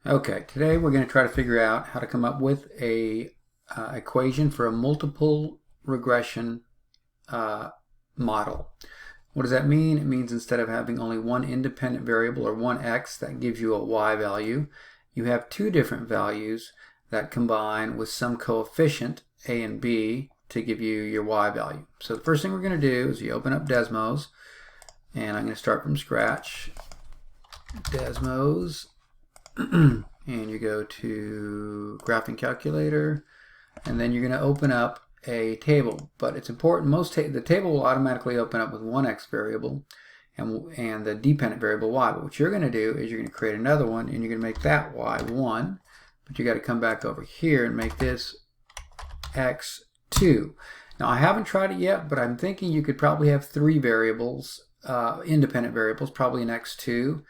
Okay, today we're going to try to figure out how to come up with a equation for a multiple regression model. What does that mean? It means instead of having only one independent variable or one x that gives you a y value, you have two different values that combine with some coefficient a and b to give you your y value. So the first thing we're going to do is you open up Desmos, and I'm going to start from scratch. Desmos. And you go to graphing calculator, and then you're going to open up a table. But it's important, the table will automatically open up with one x variable and the dependent variable y. But what you're going to do is you're going to create another one, and you're going to make that y1. But you got to come back over here and make this x2. Now I haven't tried it yet, but I'm thinking you could probably have three variables, independent variables, probably an x2.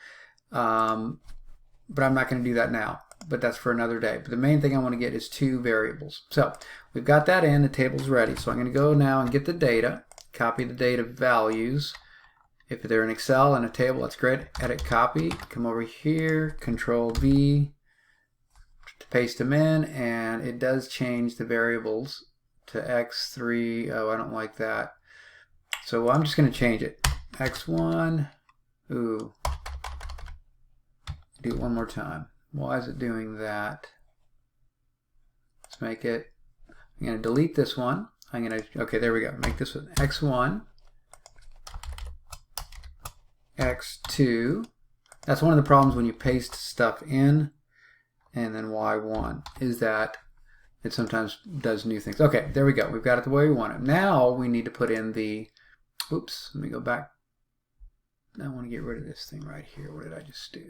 But I'm not going to do that now, but that's for another day. But the main thing I want to get is two variables. So we've got that in, the table's ready. So I'm going to go now and get the data, copy the data values. If they're in Excel in a table, that's great. Edit copy, come over here, Control V to paste them in, and it does change the variables to x3. Oh, I don't like that. So I'm just going to change it. x1, ooh. Do it one more time. Why is it doing that? Let's make it, I'm going to delete this one. Okay, there we go. Make this one x1, x2. That's one of the problems when you paste stuff in, and then y1 is that it sometimes does new things. Okay, there we go. We've got it the way we want it. Now we need to put in the, oops, let me go back. I want to get rid of this thing right here. What did I just do?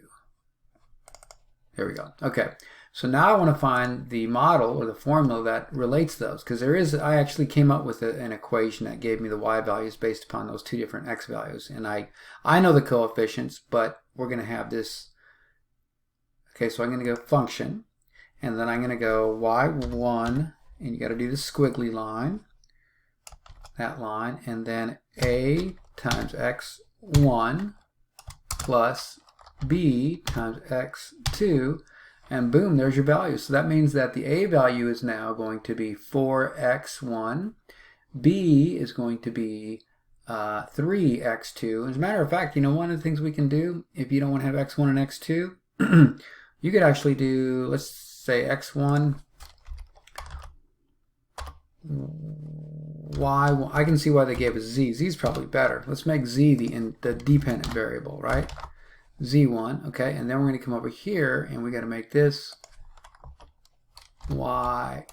There we go. Okay, so now I want to find the model or the formula that relates those, because I actually came up with an equation that gave me the y values based upon those two different x values, and I know the coefficients, but we're going to have this. Okay, so I'm going to go function, and then I'm going to go y1, and you got to do the squiggly line, that line, and then a times x1 plus b times x2, and boom, there's your value. So that means that the a value is now going to be 4x1, b is going to be 3x2. As a matter of fact, you know, one of the things we can do, if you don't want to have x1 and x2, you could actually do, let's say x1, y1. I can see why they gave us z. Z is probably better. Let's make z the dependent variable, right? z1, okay, and then we're going to come over here and we got to make this y1,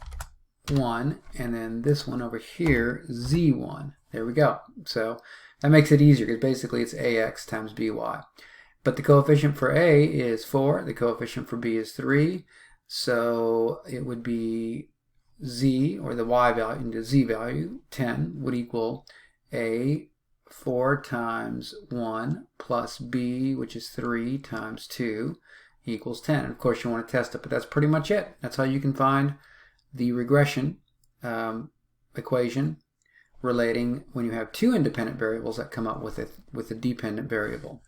and then this one over here z1. There we go. So that makes it easier because basically it's ax times by. But the coefficient for a is 4, the coefficient for b is 3, so it would be z, or the y value, the z value, 10, would equal a 4 times 1 plus b, which is 3 times 2, equals 10. And of course you want to test it, but that's pretty much it. That's how you can find the regression equation relating when you have two independent variables that come up with a dependent variable.